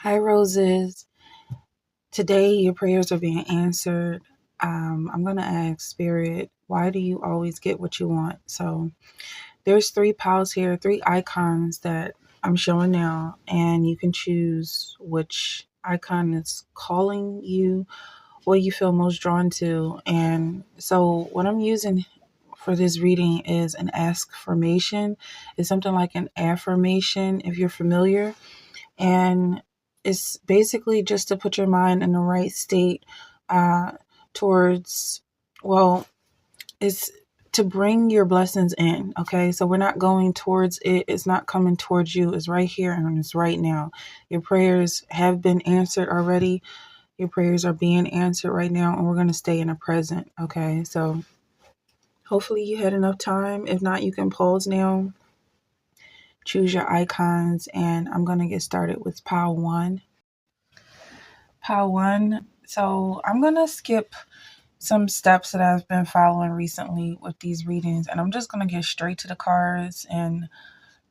Hi, Roses. Today, your prayers are being answered. I'm going to ask Spirit, why do you always get what you want? So, there's three piles here, three icons that I'm showing now, and you can choose which icon is calling you, what you feel most drawn to. And so, what I'm using for this reading is an askformation. It's something like an affirmation, if you're familiar. And it's basically just to put your mind in the right state uh, towards, well, it's to bring your blessings in. Okay, so we're not going towards it, it's not coming towards you, it's right here and it's right now. Your prayers have been answered already. Your prayers are being answered right now, and we're going to stay in the present. Okay, so hopefully you had enough time. If not, you can pause now, choose your icons, and I'm going to get started with pile one. Pile one. So I'm going to skip some steps that I've been following recently with these readings, and I'm just going to get straight to the cards and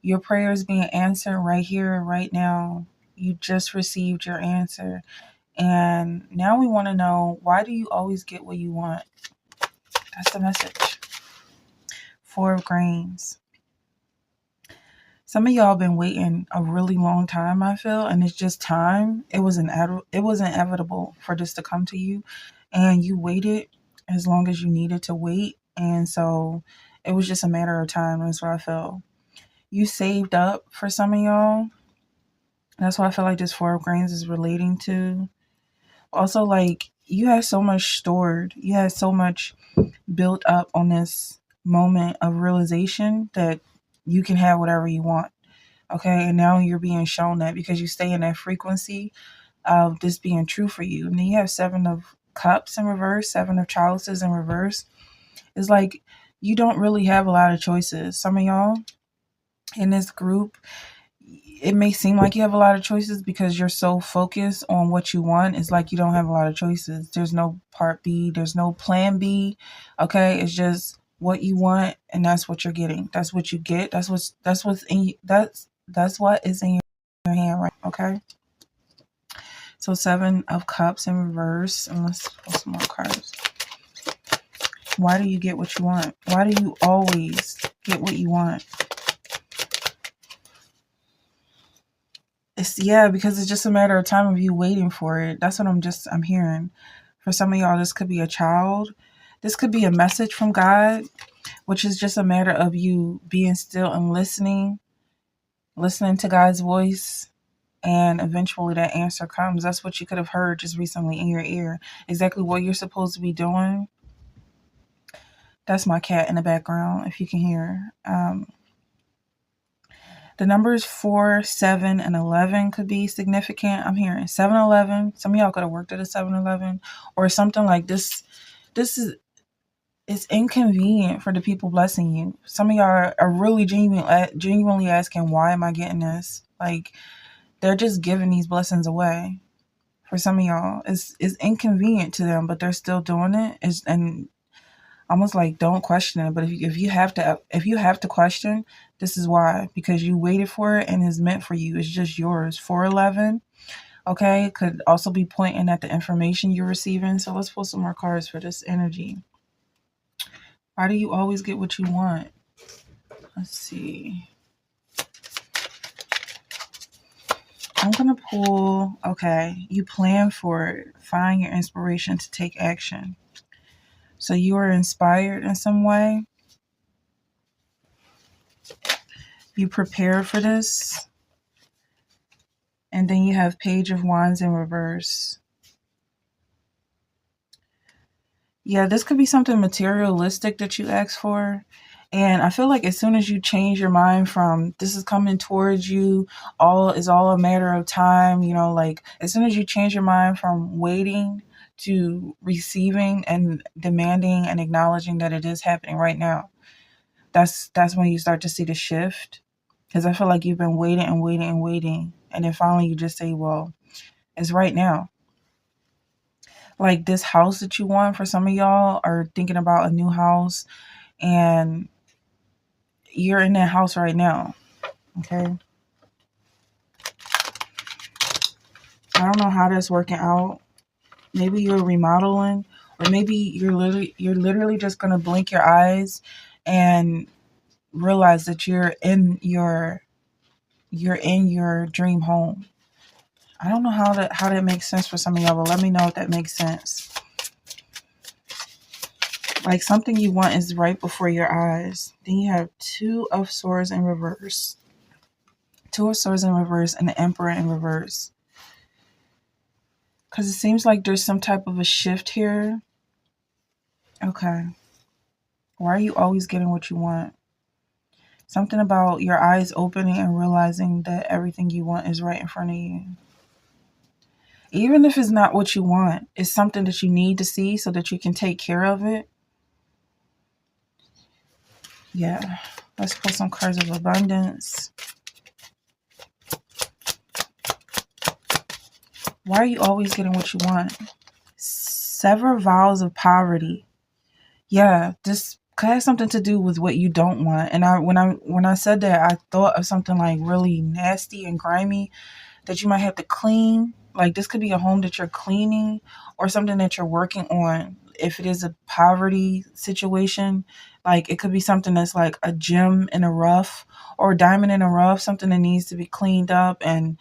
your prayers being answered right here, right now. You just received your answer. And now we want to know, why do you always get what you want? That's the message. Four of Grains. Some of y'all been waiting a really long time, I feel, and it's just time. It was inevitable for this to come to you, and you waited as long as you needed to wait, and so it was just a matter of time. That's what I felt. You saved up for some of y'all. That's what I feel like this Four of Grains is relating to. Also, like, you had so much stored. You had so much built up on this moment of realization that you can have whatever you want. Okay, and now you're being shown that because you stay in that frequency of this being true for you. And then you have Seven of Cups in reverse, Seven of Chalices in reverse. It's like you don't really have a lot of choices. Some of y'all in this group, it may seem like you have a lot of choices because you're so focused on what you want. It's like you don't have a lot of choices. There's no part B, there's no plan B. Okay, it's just what you want, and that's what you're getting. That's what you get. That's what's in that's what is in your hand, right? Okay. So Seven of Cups in reverse, and let's pull some more cards. Why do you get what you want? Why do you always get what you want? Because it's just a matter of time of you waiting for it. That's what I'm hearing. For some of y'all, this could be a child. This could be a message from God, which is just a matter of you being still and listening to God's voice, and eventually that answer comes. That's what you could have heard just recently in your ear. Exactly what you're supposed to be doing. That's my cat in the background, if you can hear. The numbers 4, 7, and 11 could be significant. I'm hearing 7-Eleven. Some of y'all could have worked at a 7-Eleven or something like this. It's inconvenient for the people blessing you. Some of y'all are really genuinely asking, why am I getting this? Like, they're just giving these blessings away. For some of y'all, it's inconvenient to them, but they're still doing it. And almost like, don't question it. But if you have to question, this is why, because you waited for it and it's meant for you. It's just yours. 4-11, okay, could also be pointing at the information you're receiving. So let's pull some more cards for this energy. Why do you always get what you want? Let's see. I'm gonna pull. Okay, you plan for it. Find your inspiration to take action. So you are inspired in some way. You prepare for this. And then you have Page of Wands in reverse. Yeah, this could be something materialistic that you ask for. And I feel like as soon as you change your mind from this is coming towards you, all a matter of time, like as soon as you change your mind from waiting to receiving and demanding and acknowledging that it is happening right now, that's when you start to see the shift. Because I feel like you've been waiting and waiting and waiting. And then finally you just say, well, it's right now. Like this house that you want, for some of y'all are thinking about a new house, and you're in that house right now. Okay. I don't know how that's working out. Maybe you're remodeling, or maybe you're literally just gonna blink your eyes and realize that you're in your dream home. I don't know how that makes sense for some of y'all, but let me know if that makes sense. Like something you want is right before your eyes. Then you have Two of Swords in reverse. Two of Swords in reverse and the Emperor in reverse. Because it seems like there's some type of a shift here. Okay. Why are you always getting what you want? Something about your eyes opening and realizing that everything you want is right in front of you. Even if it's not what you want, it's something that you need to see so that you can take care of it. Yeah. Let's put some cards of abundance. Why are you always getting what you want? Sever vows of poverty. Yeah, this could have something to do with what you don't want. And when I said that, I thought of something like really nasty and grimy that you might have to clean. Like this could be a home that you're cleaning or something that you're working on. If it is a poverty situation, like it could be something that's like a gem in a rough or a diamond in a rough, something that needs to be cleaned up. And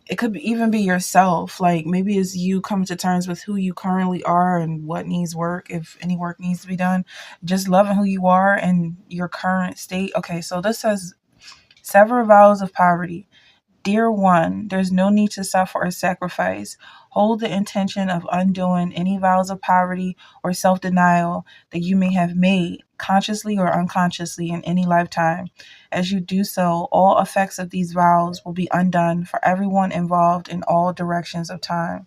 it could even be yourself. Like maybe it's you coming to terms with who you currently are and what needs work, if any work needs to be done. Just loving who you are and your current state. Okay, so this says sever vows of poverty. Dear one, there's no need to suffer or sacrifice. Hold the intention of undoing any vows of poverty or self-denial that you may have made, consciously or unconsciously, in any lifetime. As you do so, all effects of these vows will be undone for everyone involved in all directions of time.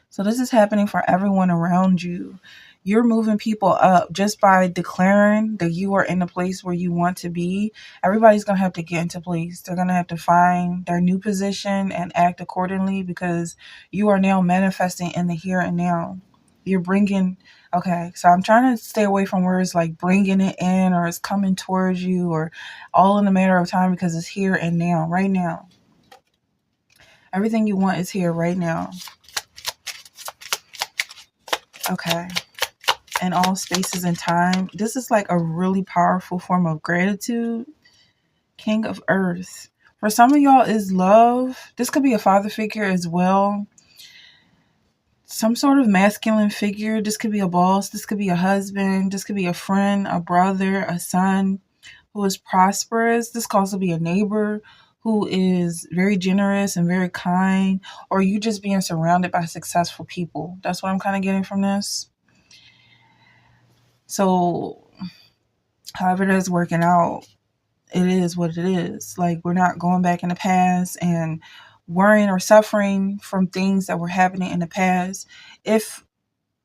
So this is happening for everyone around you. You're moving people up just by declaring that you are in the place where you want to be. Everybody's going to have to get into place. They're going to have to find their new position and act accordingly because you are now manifesting in the here and now. You're bringing, okay, so I'm trying to stay away from words like bringing it in or it's coming towards you or all in a matter of time because it's here and now, right now. Everything you want is here right now. Okay. In all spaces and time. This is like a really powerful form of gratitude. King of Earth. For some of y'all is love. This could be a father figure as well. Some sort of masculine figure. This could be a boss. This could be a husband. This could be a friend, a brother, a son who is prosperous. This could also be a neighbor who is very generous and very kind. Or you just being surrounded by successful people. That's what I'm kind of getting from this. So, however that's working out, it is what it is. Like, we're not going back in the past and worrying or suffering from things that were happening in the past. If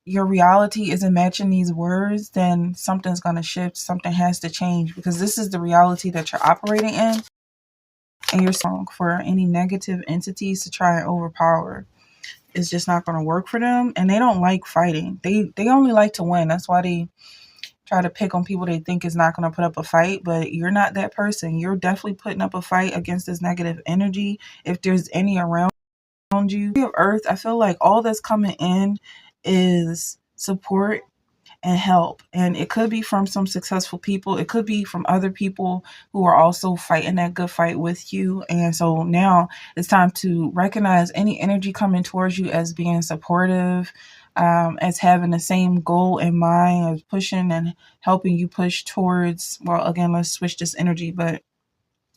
your reality isn't matching these words, then something's going to shift. Something has to change because this is the reality that you're operating in. And you're strong for any negative entities to try and overpower. It's just not going to work for them. And they don't like fighting. They only like to win. That's why they try to pick on people they think is not going to put up a fight, but you're not that person. You're definitely putting up a fight against this negative energy. If there's any around you, of Earth, I feel like all that's coming in is support and help. And it could be from some successful people. It could be from other people who are also fighting that good fight with you. And so now it's time to recognize any energy coming towards you as being supportive, as having the same goal in mind, as pushing and helping you push towards, well, again, let's switch this energy, but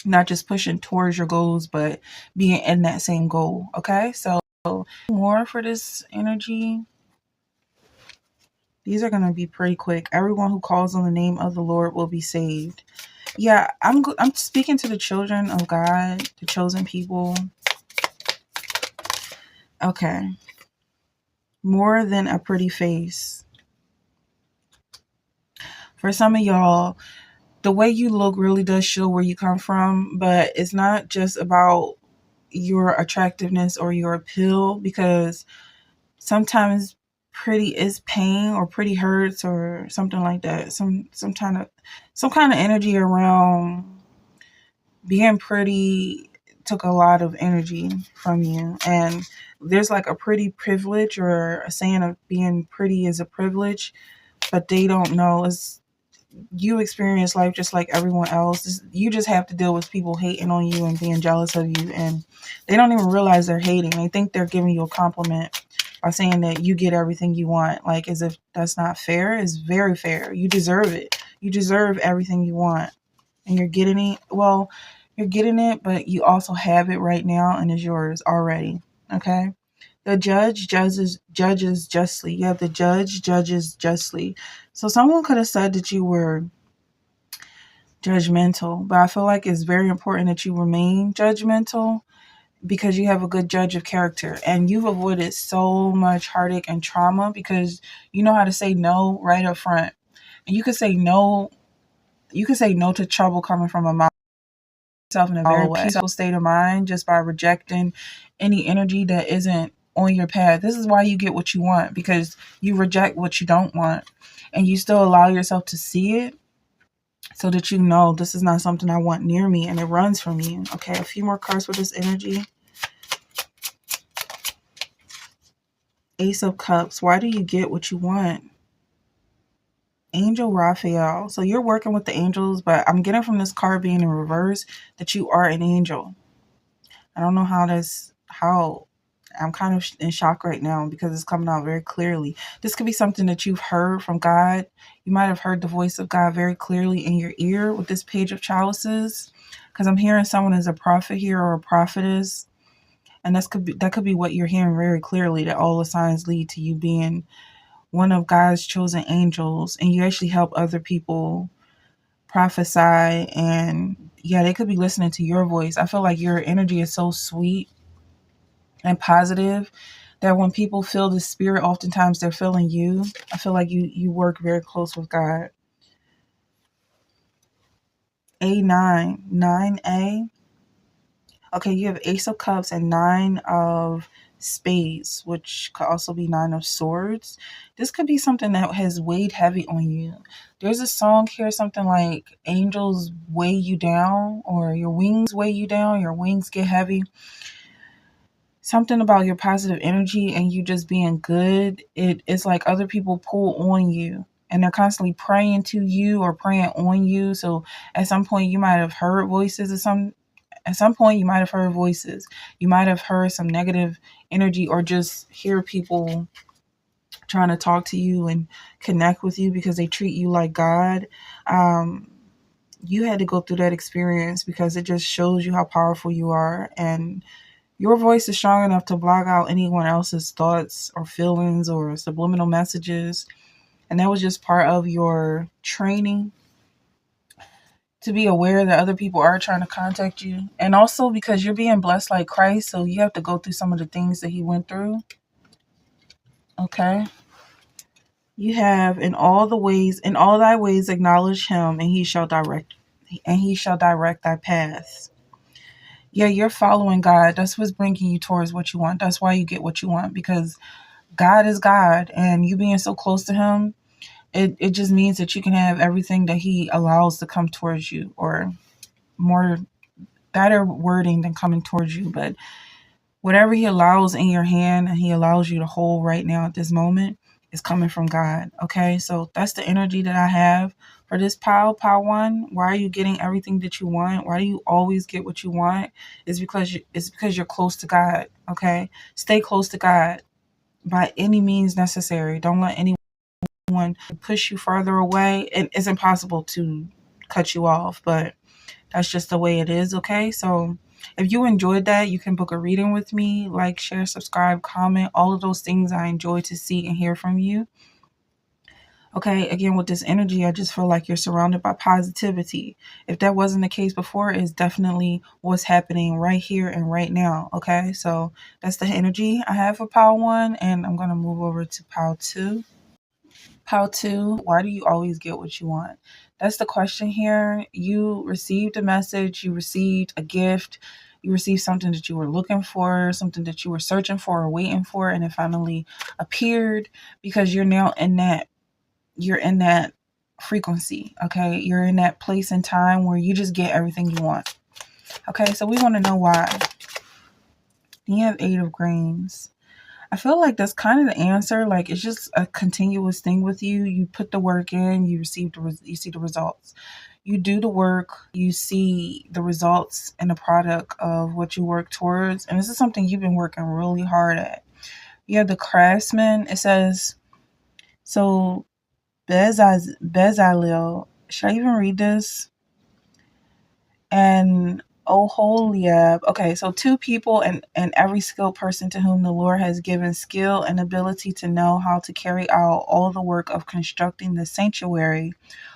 not just pushing towards your goals, but being in that same goal. Okay. So more for this energy. These are going to be pretty quick. Everyone who calls on the name of the Lord will be saved. Yeah, I'm speaking to the children of God, the chosen people. Okay. More than a pretty face. For some of y'all, the way you look really does show where you come from, but it's not just about your attractiveness or your appeal, because sometimes pretty is pain or pretty hurts or something like that. Some kind of energy around being pretty took a lot of energy from you. And there's like a pretty privilege, or a saying of being pretty is a privilege, but they don't know is you experience life just like everyone else. You just have to deal with people hating on you and being jealous of you, and they don't even realize they're hating. They think they're giving you a compliment by saying that you get everything you want, like as if that's not fair. It's very fair. You deserve it. You deserve everything you want, and you're getting it. Well, you're getting it, but you also have it right now, and it's yours already. Okay. The judge judges justly. You have the judge judges justly. So someone could have said that you were judgmental, but I feel like it's very important that you remain judgmental because you have a good judge of character, and you've avoided so much heartache and trauma because you know how to say no right up front. And you can say no. You can say no to trouble coming from a mouth yourself in a very peaceful state of mind just by rejecting any energy that isn't on your path. This is why you get what you want, because you reject what you don't want and you still allow yourself to see it so that you know this is not something I want near me, and it runs from you. Okay, a few more cards for this energy. Ace of Cups. Why do you get what you want? Angel Raphael. So you're working with the angels, but I'm getting from this card being in reverse that you are an angel. I don't know how I'm kind of in shock right now because it's coming out very clearly. This could be something that you've heard from God. You might have heard the voice of God very clearly in your ear with this Page of Chalices, because I'm hearing someone as a prophet here or a prophetess. And that could be what you're hearing very clearly, that all the signs lead to you being one of God's chosen angels, and you actually help other people prophesy. And yeah, they could be listening to your voice. I feel like your energy is so sweet and positive that when people feel the spirit, oftentimes they're feeling you. I feel like you work very close with God. A9, 9A. Okay, you have Ace of Cups and 9 of Spades, which could also be 9 of Swords. This could be something that has weighed heavy on you. There's a song here, something like angels weigh you down, or your wings weigh you down, your wings get heavy. Something about your positive energy and you just being good. It's like other people pull on you, and they're constantly praying to you or praying on you. So at some point you might have heard voices at some point you might have heard voices. You might have heard some negative energy, or just hear people trying to talk to you and connect with you because they treat you like God. You had to go through that experience because it just shows you how powerful you are, and your voice is strong enough to block out anyone else's thoughts or feelings or subliminal messages. And that was just part of your training to be aware that other people are trying to contact you. And also because you're being blessed like Christ, so you have to go through some of the things that he went through. Okay. You have in all thy ways acknowledge him, and he shall direct thy paths. Yeah, you're following God. That's what's bringing you towards what you want. That's why you get what you want, because God is God, and you being so close to him, it just means that you can have everything that he allows to come towards you, or more better wording than coming towards you, but whatever he allows in your hand and he allows you to hold right now at this moment is coming from God. Okay, so that's the energy that I have for this pile one. Why are you getting everything that you want? Why do you always get what you want? It's because you're close to God. Okay, stay close to God by any means necessary. Don't let anyone push you further away. And it's impossible to cut you off, but that's just the way it is. Okay, so if you enjoyed that, you can book a reading with me. Like, share, subscribe, comment, all of those things I enjoy to see and hear from you. Okay, again, with this energy, I just feel like you're surrounded by positivity. If that wasn't the case before, it's definitely what's happening right here and right now. Okay, so that's the energy I have for Pile 1, and I'm going to move over to Pile 2. Pile 2, why do you always get what you want? That's the question here. You received a message, you received a gift, you received something that you were looking for, something that you were searching for or waiting for, and it finally appeared because you're now you're in that frequency. Okay, you're in that place and time where you just get everything you want. Okay, so we want to know why. You have 8 of Green. I feel like that's kind of the answer. Like, it's just a continuous thing with you. You put the work in, you you see the results. You do the work, you see the results and the product of what you work towards. And this is something you've been working really hard at. You have the craftsman. It says, so Bezalel, should I even read this? And Oholiab. Okay, so 2 people and every skilled person to whom the Lord has given skill and ability to know how to carry out all the work of constructing the sanctuary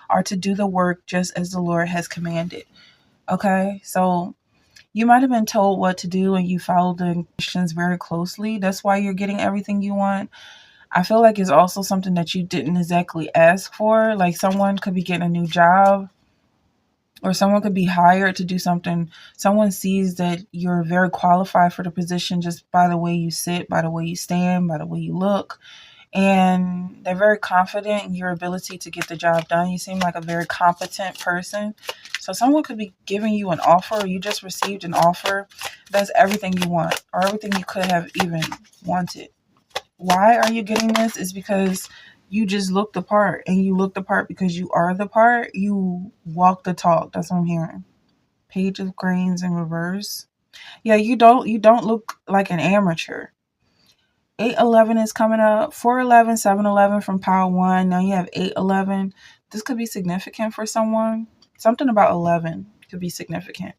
are to do the work just as the Lord has commanded. Okay, so you might have been told what to do and you followed the instructions very closely. That's why you're getting everything you want. I feel like it's also something that you didn't exactly ask for. Like, someone could be getting a new job, or someone could be hired to do something. Someone sees that you're very qualified for the position just by the way you sit, by the way you stand, by the way you look. And they're very confident in your ability to get the job done. You seem like a very competent person. So someone could be giving you an offer, or you just received an offer that's everything you want, or everything you could have even wanted. Why are you getting this? Is because you just look the part, and you look the part because you are the part. You walk the talk. That's what I'm hearing. Page of Greens in reverse. Yeah, you don't look like an amateur. 811 is coming up. 411, 711 from Power 1. Now you have 811. This could be significant for someone. Something about 11 could be significant.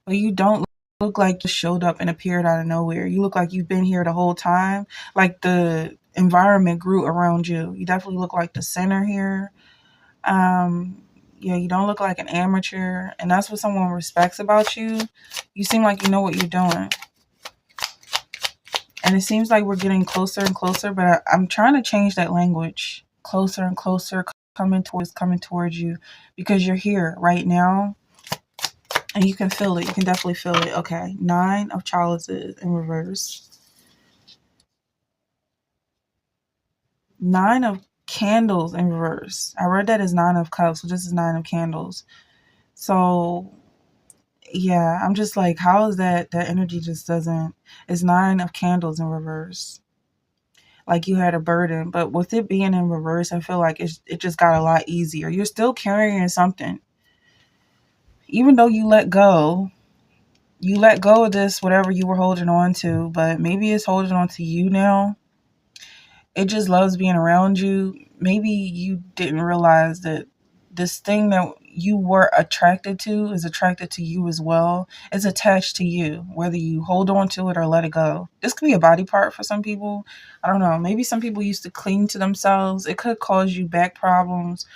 But you don't look like you showed up and appeared out of nowhere. You look like you've been here the whole time. Like the environment grew around you. You definitely look like the center here. Yeah, you don't look like an amateur. And that's what someone respects about you. You seem like you know what you're doing. And it seems like we're getting closer and closer, but I'm trying to change that language. Closer and closer, coming towards you, because you're here right now. And you can feel it. You can definitely feel it. Okay. 9 of chalices in reverse. 9 of candles in reverse. I read that as 9 of cups, so this is 9 of candles. So yeah, I'm just like, how is that energy just doesn't, it's 9 of candles in reverse. Like you had a burden, but with it being in reverse, I feel like it just got a lot easier. You're still carrying something. Even though you let go of this, whatever you were holding on to, but maybe it's holding on to you now. It just loves being around you. Maybe you didn't realize that this thing that you were attracted to is attracted to you as well. It's attached to you, whether you hold on to it or let it go. This could be a body part for some people. I don't know. Maybe some people used to cling to themselves. It could cause you back problems.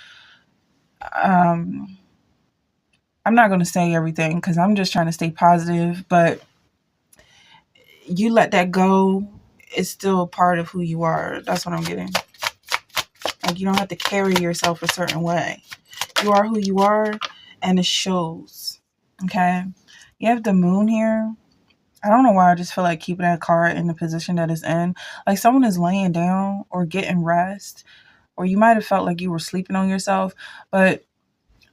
I'm not going to say everything because I'm just trying to stay positive, but you let that go. It's still part of who you are. That's what I'm getting. Like, you don't have to carry yourself a certain way. You are who you are, and it shows. Okay? You have the moon here. I don't know why I just feel like keeping that card in the position that it's in. Like someone is laying down or getting rest, or you might have felt like you were sleeping on yourself, but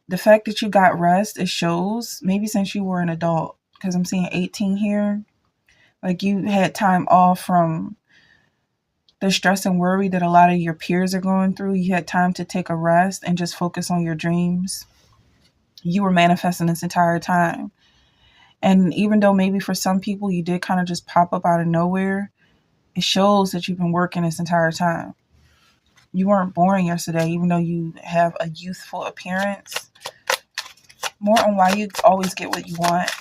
the fact that you got rest, it shows, maybe since you were an adult, because I'm seeing 18 here. Like you had time off from the stress and worry that a lot of your peers are going through. You had time to take a rest and just focus on your dreams. You were manifesting this entire time. And even though maybe for some people you did kind of just pop up out of nowhere, it shows that you've been working this entire time. You weren't born yesterday, even though you have a youthful appearance. More on why you always get what you want.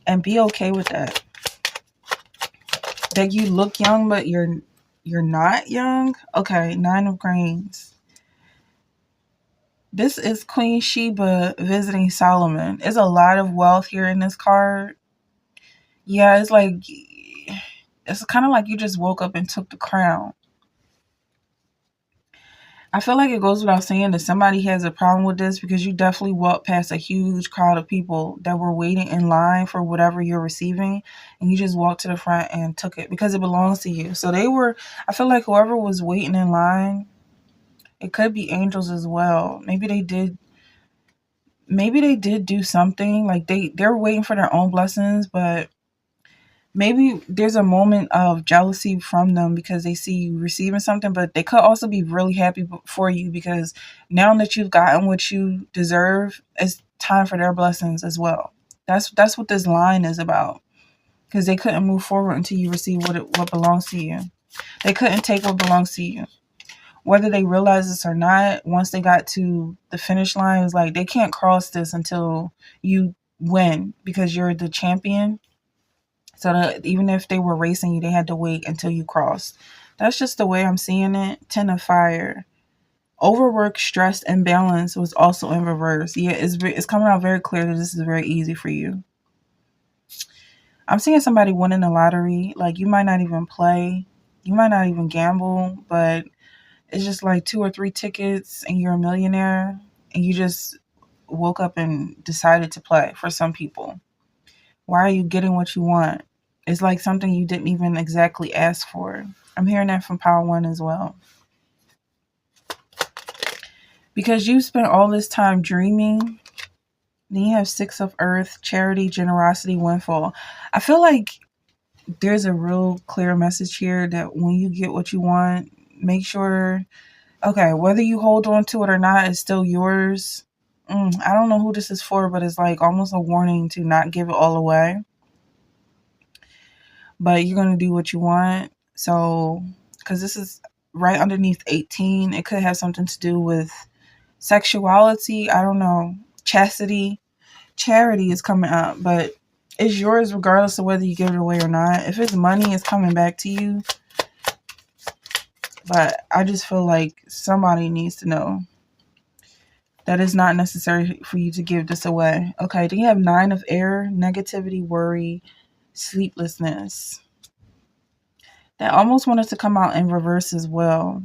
And be okay with that. That you look young, but you're not young. Okay, 9 of Greens. This is Queen Sheba visiting Solomon. There's a lot of wealth here in this card. Yeah, it's like, it's kind of like you just woke up and took the crown. I feel like it goes without saying that somebody has a problem with this, because you definitely walked past a huge crowd of people that were waiting in line for whatever you're receiving, and you just walked to the front and took it because it belongs to you. So I feel like whoever was waiting in line, it could be angels as well. Maybe they did maybe they did do something, like they're waiting for their own blessings, but maybe there's a moment of jealousy from them because they see you receiving something, but they could also be really happy for you because now that you've gotten what you deserve, it's time for their blessings as well. That's what this line is about, because they couldn't move forward until you receive what belongs to you. They couldn't take what belongs to you. Whether they realize this or not, once they got to the finish line, it was like they can't cross this until you win because you're the champion. So that even if they were racing you, they had to wait until you crossed. That's just the way I'm seeing it. 10 of fire. Overwork, stress, imbalance was also in reverse. Yeah, it's coming out very clear that this is very easy for you. I'm seeing somebody winning the lottery. Like, you might not even play. You might not even gamble, but it's just like 2 or 3 tickets and you're a millionaire and you just woke up and decided to play. For some people, why are you getting what you want? It's like something you didn't even exactly ask for. I'm hearing that from Power One as well. Because you spent all this time dreaming. Then you have 6 of Earth, charity, generosity, windfall. I feel like there's a real clear message here that when you get what you want, make sure, okay, whether you hold on to it or not, it's still yours. I don't know who this is for, but it's like almost a warning to not give it all away. But you're going to do what you want. So, because this is right underneath 18, it could have something to do with sexuality. I don't know. Chastity. Charity is coming up, but it's yours regardless of whether you give it away or not. If it's money, it's coming back to you. But I just feel like somebody needs to know that it's not necessary for you to give this away. Okay, then you have 9 of air, negativity, worry, sleeplessness. That almost wanted to come out in reverse as well.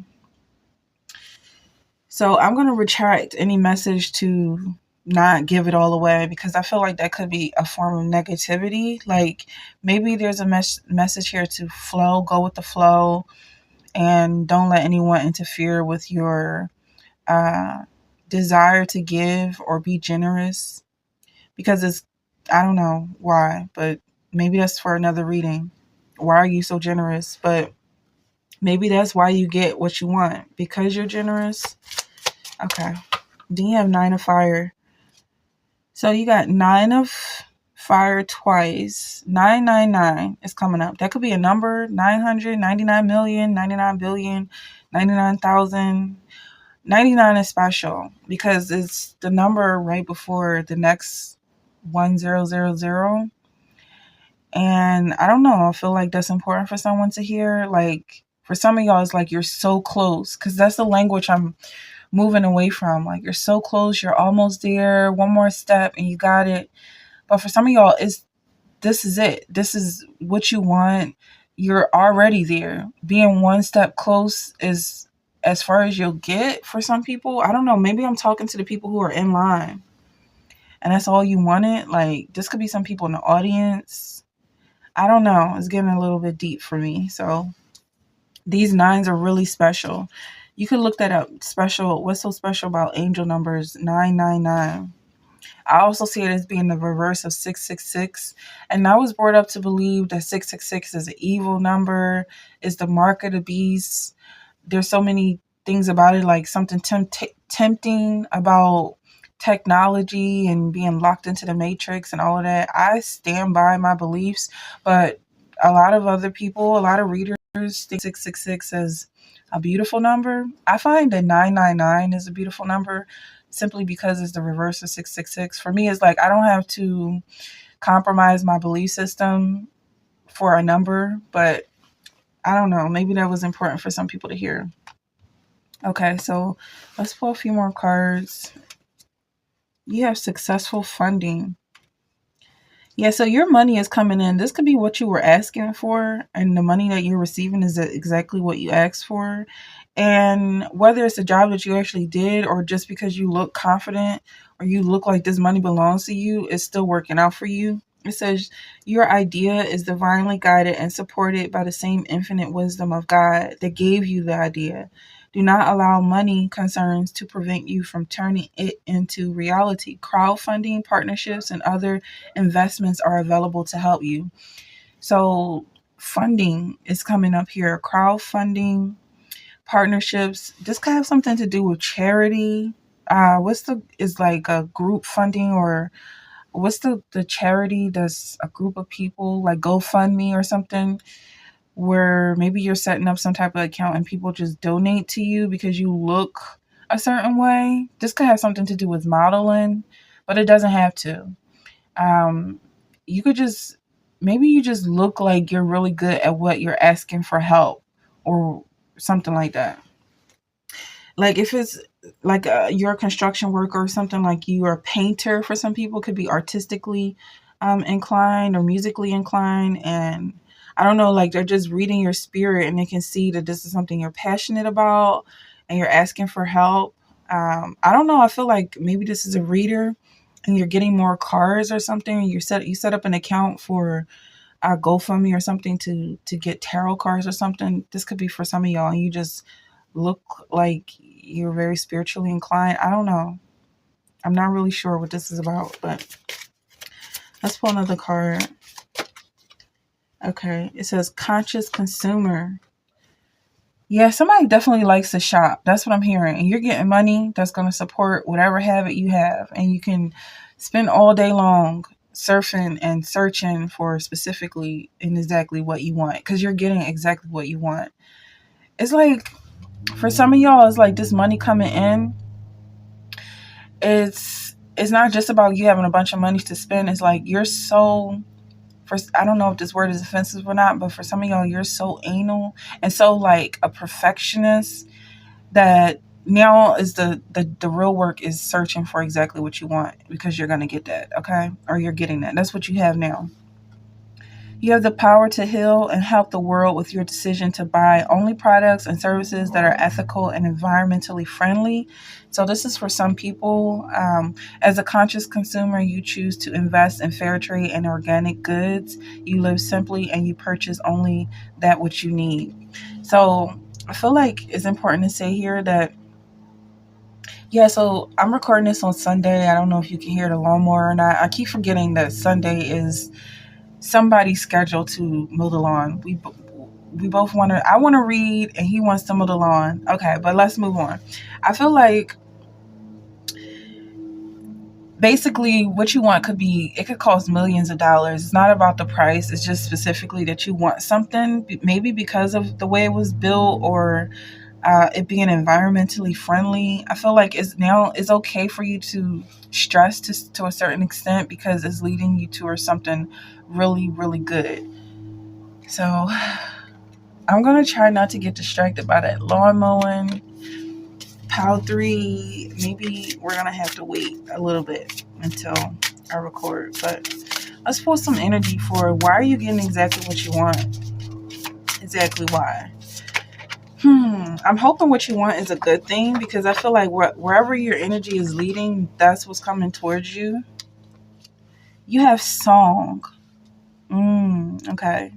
So I'm going to retract any message to not give it all away, because I feel like that could be a form of negativity. Like, maybe there's a message here to flow, go with the flow, and don't let anyone interfere with your desire to give or be generous, because it's, I don't know why, but maybe that's for another reading. Why are you so generous? But maybe that's why you get what you want, because you're generous. Okay. Then you have 9 of fire. So you got 9 of fire twice. 999 is coming up. That could be a number. 999,000,000, 99 billion, 99,000. 99 is special because it's the number right before the next 1000. And I don't know, I feel like that's important for someone to hear. Like, for some of y'all, it's like you're so close, because that's the language I'm moving away from. Like, you're so close, you're almost there, one more step and you got it. But for some of y'all, this is it. This is what you want. You're already there. Being one step close is as far as you'll get for some people. I don't know. Maybe I'm talking to the people who are in line and that's all you wanted. Like, this could be some people in the audience. I don't know. It's getting a little bit deep for me. So these 9s are really special. You could look that up. Special. What's so special about angel numbers 999? I also see it as being the reverse of 666. And I was brought up to believe that 666 is an evil number, is the mark of the beast. There's so many things about it, like something tempting about technology and being locked into the matrix and all of that. I stand by my beliefs, but a lot of other people, a lot of readers think 666 is a beautiful number. I find that 999 is a beautiful number simply because it's the reverse of 666. For me, it's like I don't have to compromise my belief system for a number, but I don't know. Maybe that was important for some people to hear. Okay, so let's pull a few more cards. You have successful funding. Yeah, so your money is coming in. This could be what you were asking for, and the money that you're receiving is exactly what you asked for. And whether it's a job that you actually did or just because you look confident or you look like this money belongs to you, it's still working out for you. It says your idea is divinely guided and supported by the same infinite wisdom of God that gave you the idea. Do not allow money concerns to prevent you from turning it into reality. Crowdfunding, partnerships, and other investments are available to help you. So, funding is coming up here. Crowdfunding, partnerships. This could have something to do with charity. What's the is like a group funding, or what's the charity that's a group of people like GoFundMe or something, where maybe you're setting up some type of account and people just donate to you because you look a certain way. This could have something to do with modeling, but it doesn't have to. Um, you could just, maybe you just look like you're really good at what you're asking for help, or something like that. Like if it's like you're a construction worker or something, like you're a painter, for some people could be artistically inclined or musically inclined, and I don't know, like they're just reading your spirit and they can see that this is something you're passionate about and you're asking for help. I don't know, I feel like maybe this is a reader and you're getting more cards or something. You set up an account for GoFundMe or something to get tarot cards or something. This could be for some of y'all, and you just look like you're very spiritually inclined. I don't know. I'm not really sure what this is about, but let's pull another card. Okay, it says conscious consumer. Yeah, somebody definitely likes to shop. That's what I'm hearing. And you're getting money that's going to support whatever habit you have. And you can spend all day long surfing and searching for specifically and exactly what you want, because you're getting exactly what you want. It's like, for some of y'all, it's like this money coming in. It's not just about you having a bunch of money to spend. It's like you're so, for, I don't know if this word is offensive or not, but for some of y'all, you're so anal and so like a perfectionist that now is the real work is searching for exactly what you want, because you're going to get that, okay? Or you're getting that. That's what you have now. You have the power to heal and help the world with your decision to buy only products and services that are ethical and environmentally friendly. So, this is for some people. As a conscious consumer, you choose to invest in fair trade and organic goods. You live simply and you purchase only that which you need. So, I feel like it's important to say here that, yeah, so I'm recording this on Sunday. I don't know if you can hear the lawnmower or not. I keep forgetting that Sunday is somebody's scheduled to mow the lawn. We both want to. I want to read, and he wants to mow the lawn. Okay, but let's move on. I feel like basically what you want it could cost millions of dollars. It's not about the price. It's just specifically that you want something, maybe because of the way it was built, or it being environmentally friendly. I feel like it's okay for you to stress to a certain extent, because it's leading you towards something really, really good. So I'm going to try not to get distracted by that lawn mowing. Pile 3, maybe we're going to have to wait a little bit until I record. But let's pull some energy for why are you getting exactly what you want? Exactly why? I'm hoping what you want is a good thing, because I feel like wherever your energy is leading, that's what's coming towards you. You have song. Okay.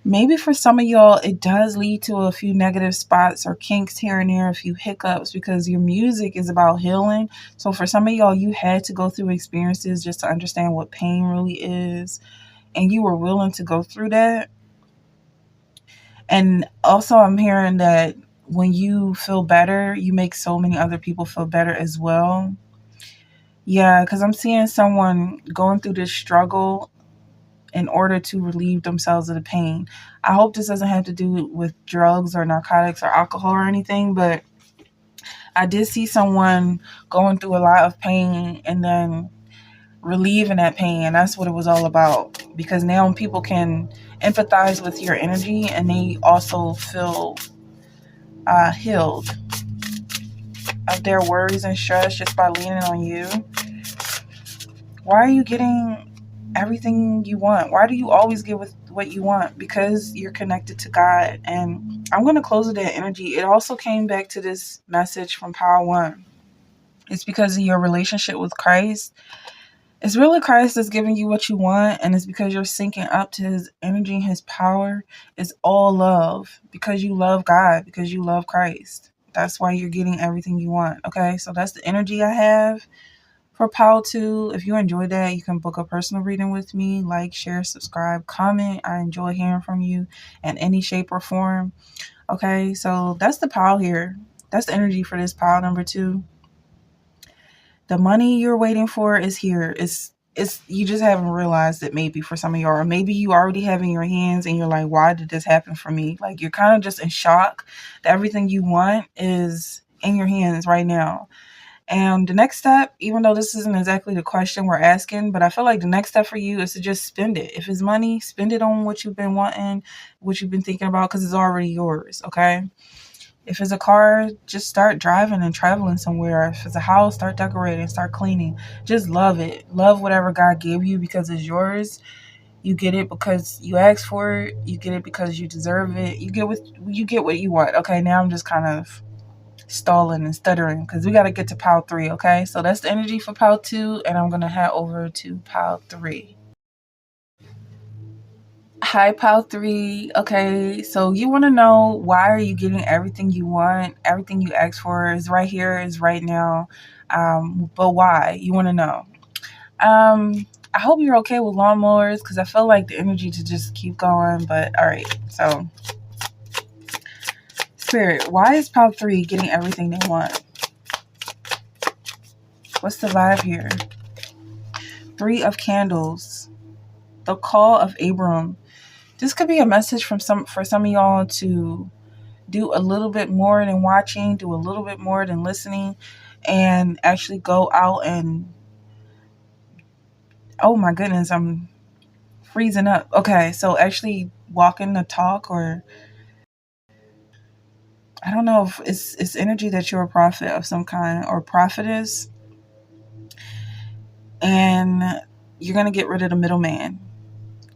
Maybe for some of y'all, it does lead to a few negative spots or kinks here and there, a few hiccups, because your music is about healing. So for some of y'all, you had to go through experiences just to understand what pain really is. And you were willing to go through that. And also, I'm hearing that when you feel better, you make so many other people feel better as well. Yeah, because I'm seeing someone going through this struggle in order to relieve themselves of the pain. I hope this doesn't have to do with drugs or narcotics or alcohol or anything, but I did see someone going through a lot of pain and then relieving that pain. And that's what it was all about. Because now people can empathize with your energy and they also feel healed of their worries and stress just by leaning on you. Why are you getting everything you want? Why do you always get with what you want? Because you're connected to God. And I'm going to close with that energy. It also came back to this message from Power One. It's because of your relationship with Christ It's really Christ that's giving you what you want, and it's because you're syncing up to his energy and his power. It's all love because you love God, because you love Christ. That's why you're getting everything you want. Okay, so that's the energy I have for Pal 2. If you enjoyed that, you can book a personal reading with me. Like, share, subscribe, comment. I enjoy hearing from you in any shape or form. Okay, so that's the Pal here. That's the energy for this Pal number 2. The money you're waiting for is here. It's you just haven't realized it, maybe for some of y'all, or maybe you already have in your hands and you're like, why did this happen for me? Like, you're kind of just in shock that everything you want is in your hands right now. And the next step, even though this isn't exactly the question we're asking, but I feel like the next step for you is to just spend it. If it's money, spend it on what you've been wanting, what you've been thinking about, because it's already yours. Okay. If it's a car, just start driving and traveling somewhere. If it's a house, start decorating, start cleaning. Just love it. Love whatever God gave you because it's yours. You get it because you asked for it. You get it because you deserve it. You get what you want. Okay, now I'm just kind of stalling and stuttering because we got to get to Pile 3. Okay, so that's the energy for Pile 2, and I'm going to head over to Pile 3. Hi, Pal 3. Okay, so you want to know, why are you getting everything you want? Everything you asked for is right here, is right now. But why? You want to know. I hope you're okay with lawnmowers because I feel like the energy to just keep going. But all right, so Spirit, why is Pal 3 getting everything they want? What's the vibe here? 3 of Candles. The call of Abram. This could be a message for some of y'all to do a little bit more than watching, do a little bit more than listening, and actually go out and, oh my goodness, I'm freezing up. Okay, so actually walking the talk, or I don't know if it's energy that you're a prophet of some kind or prophetess, and you're gonna get rid of the middleman.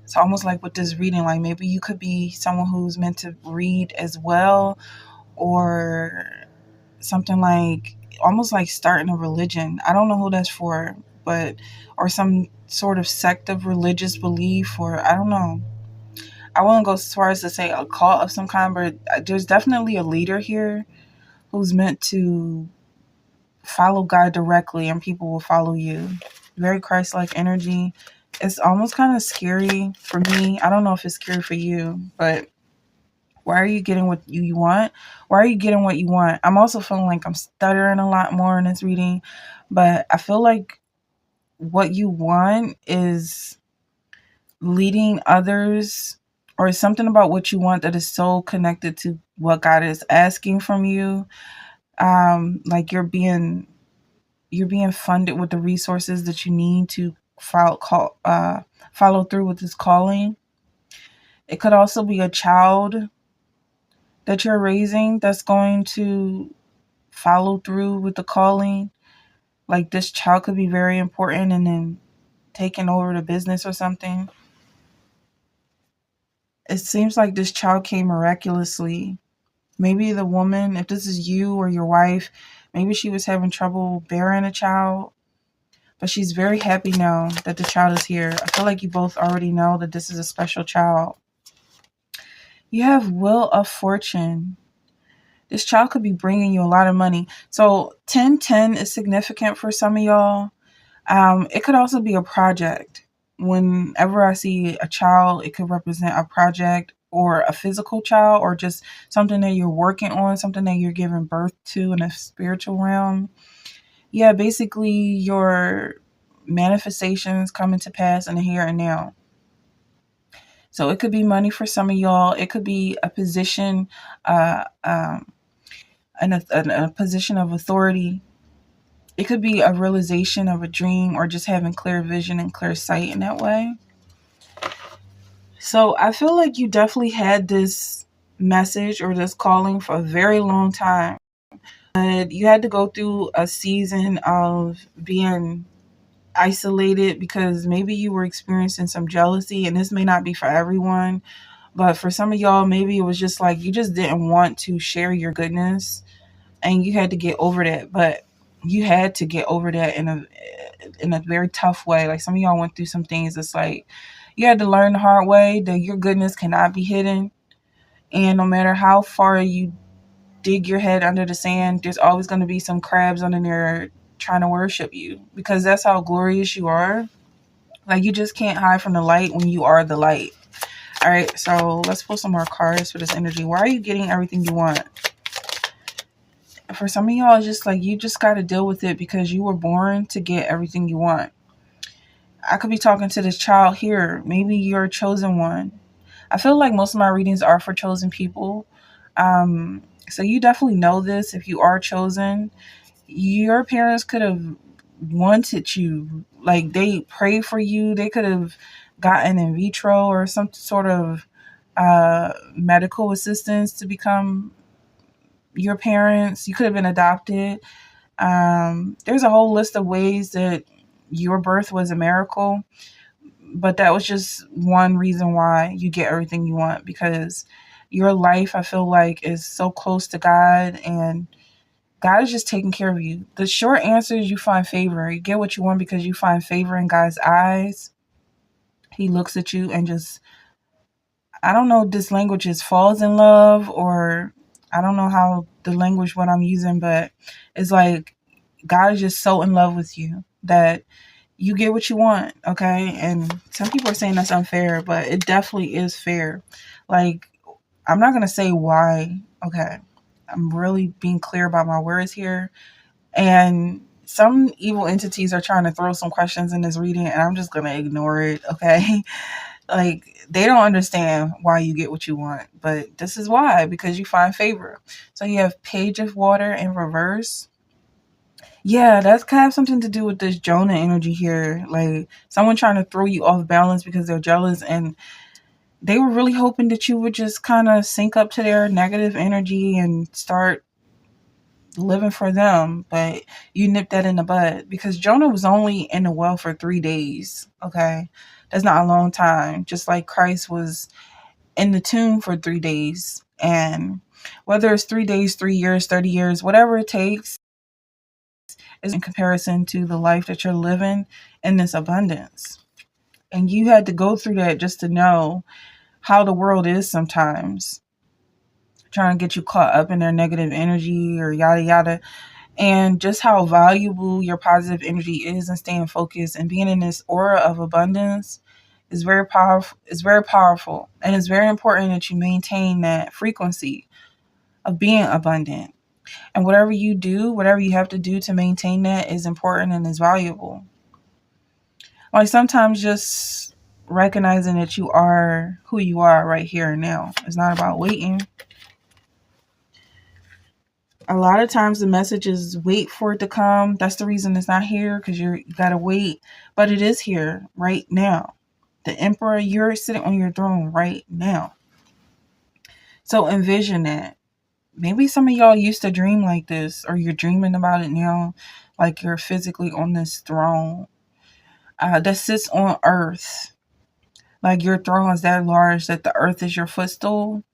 It's almost like with this reading, like maybe you could be someone who's meant to read as well, or something like almost like starting a religion. I don't know who that's for, but or some sort of sect of religious belief, or I don't know. I wouldn't go as far as to say a cult of some kind, but there's definitely a leader here who's meant to follow God directly, and people will follow you. Very Christ-like energy. It's almost kind of scary for me. I don't know if it's scary for you, but why are you getting what you want? Why are you getting what you want? I'm also feeling like I'm stuttering a lot more in this reading, but I feel like what you want is leading others, or something about what you want that is so connected to what God is asking from you. Like you're being funded with the resources that you need to follow through with this calling. It could also be a child that you're raising that's going to follow through with the calling. Like, this child could be very important and then taking over the business or something. It seems like this child came miraculously. Maybe the woman, if this is you or your wife, maybe she was having trouble bearing a child, but she's very happy now that the child is here. I feel like you both already know that this is a special child. You have Wheel of Fortune. This child could be bringing you a lot of money. So 1010 is significant for some of y'all. It could also be a project. Whenever I see a child, it could represent a project or a physical child, or just something that you're working on, something that you're giving birth to in a spiritual realm. Yeah, basically your manifestations coming to pass in the here and now. So it could be money for some of y'all. It could be a position, a position of authority. It could be a realization of a dream, or just having clear vision and clear sight in that way. So I feel like you definitely had this message or this calling for a very long time. But you had to go through a season of being isolated because maybe you were experiencing some jealousy, and this may not be for everyone, but for some of y'all, maybe it was just like you just didn't want to share your goodness and you had to get over that. But you had to get over that in a very tough way. Like some of y'all went through some things. It's like you had to learn the hard way that your goodness cannot be hidden. And no matter how far you dig your head under the sand, there's always going to be some crabs under there trying to worship you, because that's how glorious you are. Like you just can't hide from the light when you are the light. All right, so let's pull some more cards for this energy. Why are you getting everything you want? For some of y'all, it's just like you just got to deal with it because you were born to get everything you want. I could be talking to this child here. Maybe you're a chosen one. I feel like most of my readings are for chosen people. So you definitely know this. If you are chosen, your parents could have wanted you. Like they prayed for you. They could have gotten in vitro or some sort of medical assistance to become your parents. You could have been adopted. There's a whole list of ways that your birth was a miracle, but that was just one reason why you get everything you want, because your life, I feel like, is so close to God, and God is just taking care of you. The short answer is you find favor. You get what you want because you find favor in God's eyes. He looks at you and just, I don't know, this language is falls in love, or I don't know how the language what I'm using, but it's like God is just so in love with you that you get what you want, okay? And some people are saying that's unfair, but it definitely is fair. Like, I'm not going to say why, okay? I'm really being clear about my words here. And some evil entities are trying to throw some questions in this reading, and I'm just going to ignore it, okay? Like, they don't understand why you get what you want, but this is why, because you find favor. So you have Page of Water in reverse. Yeah, that's kind of something to do with this Jonah energy here. Like someone trying to throw you off balance because they're jealous, and they were really hoping that you would just kind of sync up to their negative energy and start living for them. But you nipped that in the bud because Jonah was only in the well for 3 days. Okay. That's not a long time. Just like Christ was in the tomb for 3 days. And whether it's 3 days, 3 years, 30 years, whatever it takes, is in comparison to the life that you're living in this abundance. And you had to go through that just to know how the world is sometimes, trying to get you caught up in their negative energy or yada yada, and just how valuable your positive energy is, and staying focused and being in this aura of abundance is very powerful. It's very powerful, and it's very important that you maintain that frequency of being abundant. And whatever you do, whatever you have to do to maintain that is important and is valuable. Like sometimes just recognizing that you are who you are right here and now. It's not about waiting. A lot of times the message is wait for it to come. That's the reason it's not here, because you gotta wait. But it is here right now. The Emperor, you're sitting on your throne right now. So envision that. Maybe some of y'all used to dream like this, or you're dreaming about it now, like you're physically on this throne that sits on earth. Like your throne is that large that the earth is your footstool,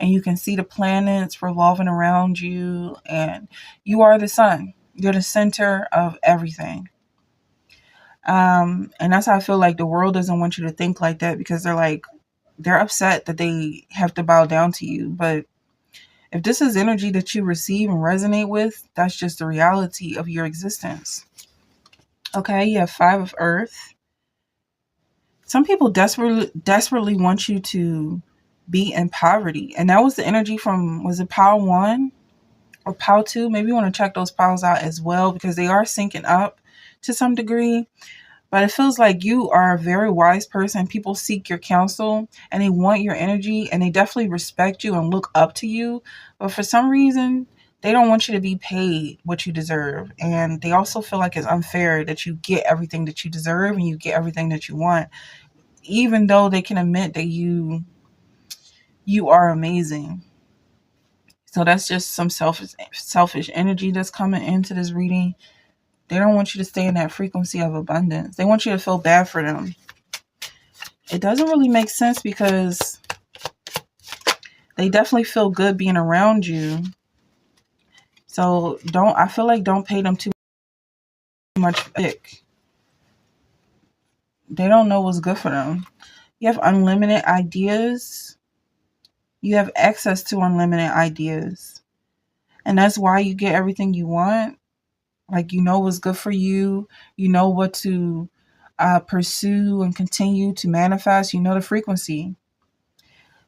and you can see the planets revolving around you, and you are the sun. You're the center of everything. And that's how I feel like the world doesn't want you to think like that, because they're upset that they have to bow down to you. But if this is energy that you receive and resonate with, that's just the reality of your existence. Okay, you have 5 of Earth. Some people desperately want you to be in poverty. And that was the energy from, was it Pile 1 or Pile 2? Maybe you want to check those piles out as well, because they are syncing up to some degree. But it feels like you are a very wise person. People seek your counsel and they want your energy, and they definitely respect you and look up to you. But for some reason, they don't want you to be paid what you deserve. And they also feel like it's unfair that you get everything that you deserve and you get everything that you want, even though they can admit that you are amazing. So that's just some selfish energy that's coming into this reading. They don't want you to stay in that frequency of abundance. They want you to feel bad for them. It doesn't really make sense, because they definitely feel good being around you. So don't pay them too much sick. They don't know what's good for them. You have unlimited ideas. You have access to unlimited ideas. And that's why you get everything you want. Like, you know what's good for you. You know what to pursue and continue to manifest. You know the frequency.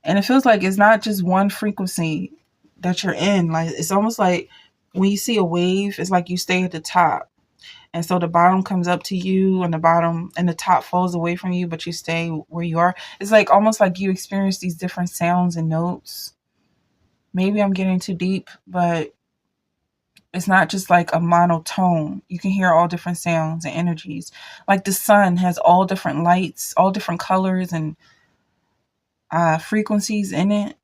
And it feels like it's not just one frequency that you're in. Like, it's almost like when you see a wave, it's like you stay at the top. And so the bottom comes up to you and the top falls away from you, but you stay where you are. It's like almost like you experience these different sounds and notes. Maybe I'm getting too deep, but it's not just like a monotone. You can hear all different sounds and energies. Like the sun has all different lights, all different colors and frequencies in it.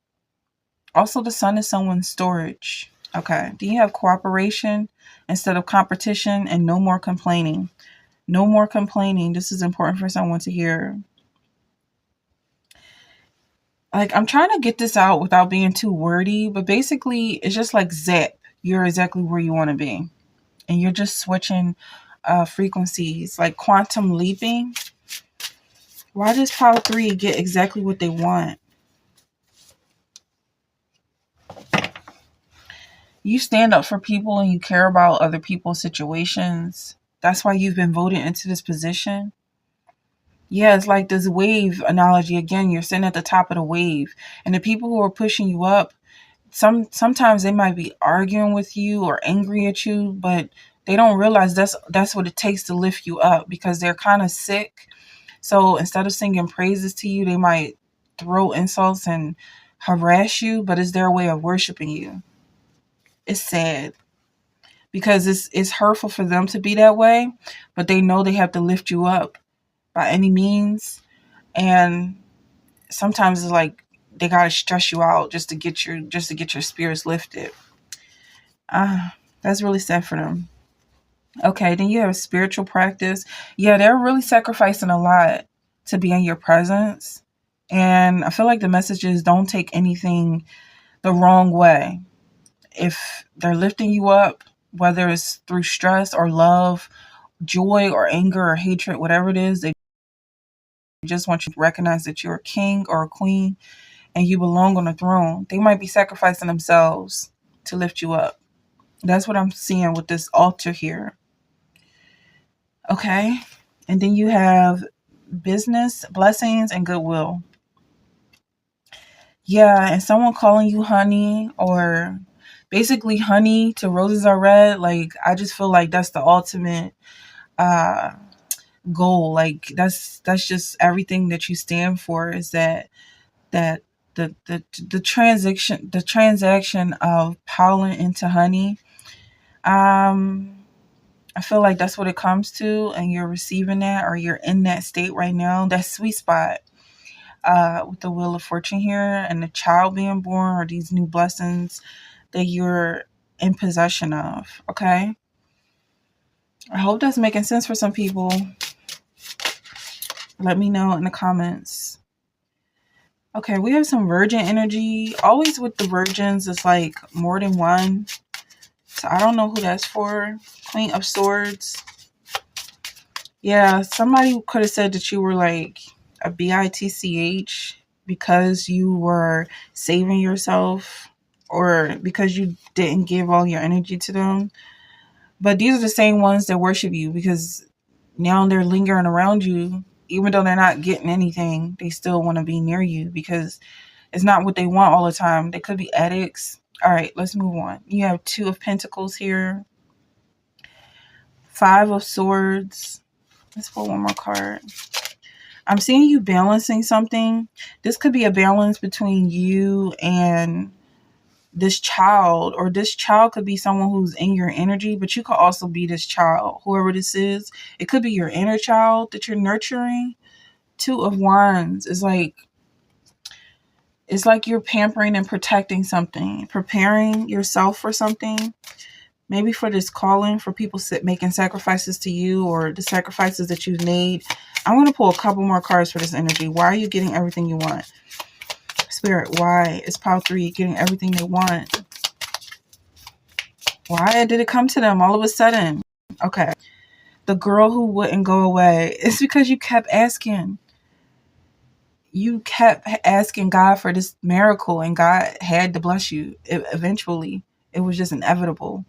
Also, the sun is someone's storage. Okay. Do you have cooperation instead of competition and no more complaining? No more complaining. This is important for someone to hear. Like, I'm trying to get this out without being too wordy, but basically it's just like zap. You're exactly where you want to be. And you're just switching frequencies, like quantum leaping. Why does Pile 3 get exactly what they want? You stand up for people and you care about other people's situations. That's why you've been voted into this position. Yeah, it's like this wave analogy. Again, you're sitting at the top of the wave. And the people who are pushing you up, sometimes they might be arguing with you or angry at you, but they don't realize that's what it takes to lift you up, because they're kind of sick. So instead of singing praises to you, they might throw insults and harass you, but it's their way of worshiping you. It's sad because it's hurtful for them to be that way, but they know they have to lift you up by any means. And sometimes it's like they gotta stress you out just to get your spirits lifted. That's really sad for them. Okay, then you have a spiritual practice. Yeah, they're really sacrificing a lot to be in your presence. And I feel like the message is don't take anything the wrong way. If they're lifting you up, whether it's through stress or love, joy or anger or hatred, whatever it is, they just want you to recognize that you're a king or a queen and you belong on the throne. They might be sacrificing themselves to lift you up. That's what I'm seeing with this altar here. Okay. And then you have business, blessings, and goodwill. Yeah, and someone calling you honey, or basically honey to roses are red. Like, I just feel like that's the ultimate goal. Like, that's just everything that you stand for, is that the transaction of pollen into honey. I feel like that's what it comes to, and you're receiving that, or you're in that state right now. That sweet spot with the Wheel of Fortune here, and the child being born, or these new blessings that you're in possession of. Okay, I hope that's making sense for some people. Let me know in the comments. Okay, we have some Virgin energy. Always with the Virgins, it's like more than one. So I don't know who that's for. Queen of Swords. Yeah, somebody could have said that you were like a bitch because you were saving yourself, or because you didn't give all your energy to them. But these are the same ones that worship you, because now they're lingering around you. Even though they're not getting anything, they still want to be near you, because it's not what they want all the time. They could be addicts. All right, let's move on. You have 2 of Pentacles here. 5 of Swords. Let's pull one more card. I'm seeing you balancing something. This could be a balance between you and this child, or this child could be someone who's in your energy, but you could also be this child, whoever this is. It could be your inner child that you're nurturing. 2 of Wands is like, it's like you're pampering and protecting something, preparing yourself for something. Maybe for this calling, for people making sacrifices to you, or the sacrifices that you've made. I'm going to pull a couple more cards for this energy. Why are you getting everything you want? Spirit, why is Pile 3 getting everything they want? Why did it come to them all of a sudden? Okay. the girl who wouldn't go away. It's because you kept asking. You kept asking God for this miracle, and God had to bless you. Eventually, it was just inevitable.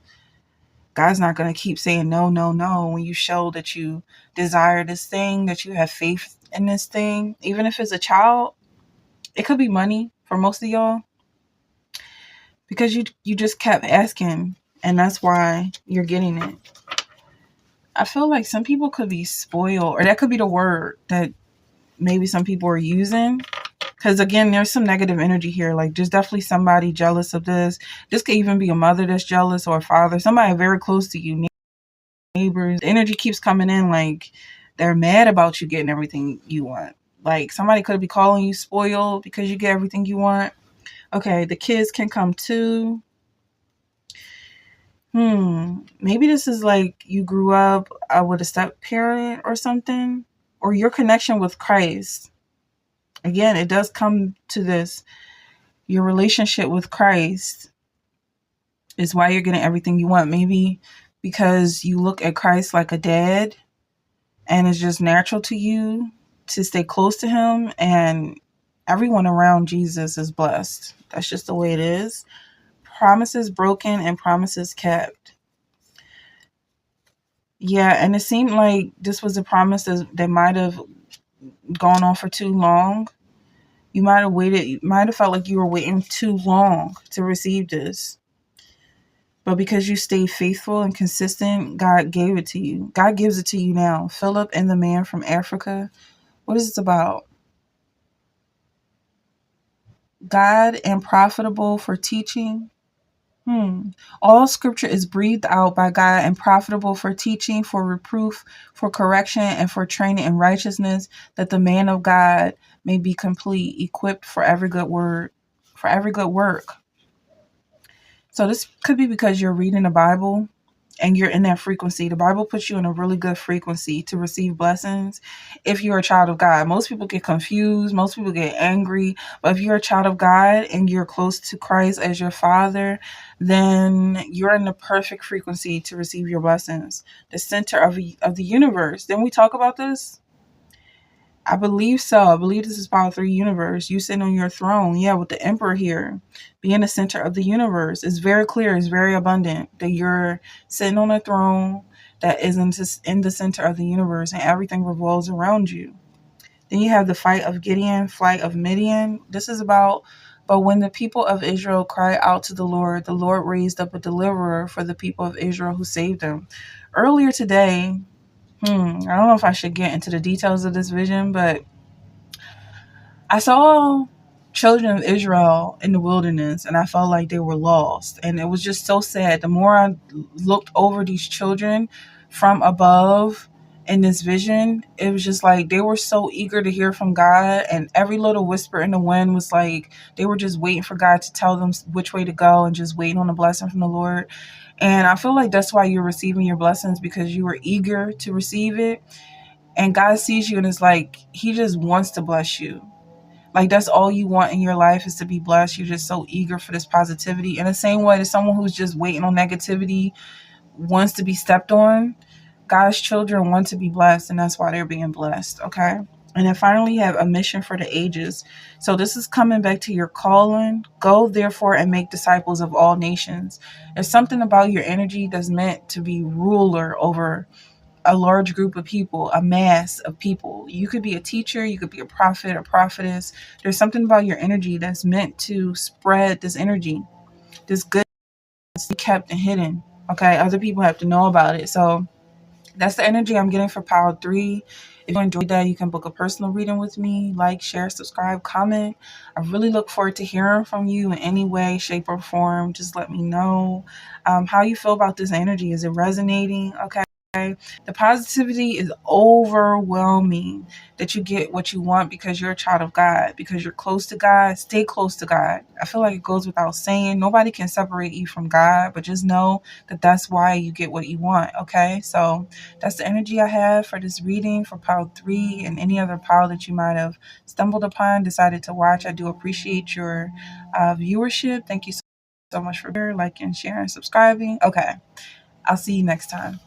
God's not going to keep saying no, no, no when you show that you desire this thing, that you have faith in this thing. Even if it's a child, it could be money for most of y'all, because you just kept asking, and that's why you're getting it. I feel like some people could be spoiled, or that could be the word that maybe some people are using. Because again, there's some negative energy here. Like, there's definitely somebody jealous of this. This could even be a mother that's jealous, or a father, somebody very close to you, neighbors. The energy keeps coming in like they're mad about you getting everything you want. Like, somebody could be calling you spoiled because you get everything you want. Okay, the kids can come too. Maybe this is like you grew up with a step parent or something, or your connection with Christ. Again, it does come to this. Your relationship with Christ is why you're getting everything you want. Maybe because you look at Christ like a dad, and it's just natural to you to stay close to him, and everyone around Jesus is blessed. That's just the way it is. Promises broken and promises kept. Yeah, and it seemed like this was a promise that might have gone on for too long. You might have waited, you might have felt like you were waiting too long to receive this. But because you stayed faithful and consistent, God gave it to you. God gives it to you now. Philip and the man from Africa. What is this about? God and profitable for teaching. All scripture is breathed out by God and profitable for teaching, for reproof, for correction, and for training in righteousness, that the man of God may be complete, equipped for every good word, for every good work. So this could be because you're reading the Bible and you're in that frequency. The Bible puts you in a really good frequency to receive blessings if you're a child of God. Most people get confused. Most people get angry. But if you're a child of God and you're close to Christ as your Father, then you're in the perfect frequency to receive your blessings. The center of the universe. Didn't we talk about this? I believe so. I believe this is Power 3 universe. You sitting on your throne. Yeah, with the emperor here. Being the center of the universe. It's very clear. It's very abundant that you're sitting on a throne that is in the center of the universe, and everything revolves around you. Then you have the fight of Gideon, flight of Midian. This is about, but when the people of Israel cried out to the Lord raised up a deliverer for the people of Israel who saved them. Earlier today, I don't know if I should get into the details of this vision, but I saw children of Israel in the wilderness, and I felt like they were lost. And it was just so sad. The more I looked over these children from above in this vision, it was just like they were so eager to hear from God. And every little whisper in the wind was like they were just waiting for God to tell them which way to go, and just waiting on a blessing from the Lord. And I feel like that's why you're receiving your blessings, because you were eager to receive it. And God sees you and is like, he just wants to bless you. Like, that's all you want in your life, is to be blessed. You're just so eager for this positivity. In the same way that someone who's just waiting on negativity wants to be stepped on, God's children want to be blessed, and that's why they're being blessed, okay? And then finally, you have a mission for the ages. So this is coming back to your calling. Go, therefore, and make disciples of all nations. There's something about your energy that's meant to be ruler over a large group of people, a mass of people. You could be a teacher, you could be a prophet or prophetess. There's something about your energy that's meant to spread this energy, this goodness, be kept and hidden. Okay, other people have to know about it. So that's the energy I'm getting for Power 3. If you enjoyed that, you can book a personal reading with me. Like, share, subscribe, comment. I really look forward to hearing from you in any way, shape, or form. Just let me know how you feel about this energy. Is it resonating? Okay. The positivity is overwhelming that you get what you want because you're a child of God, because you're close to God. Stay close to God. I feel like it goes without saying. Nobody can separate you from God, but just know that that's why you get what you want. Okay, so that's the energy I have for this reading for Power 3 and any other power that you might have stumbled upon, decided to watch. I do appreciate your viewership. Thank you so much for liking, sharing, subscribing. Okay, I'll see you next time.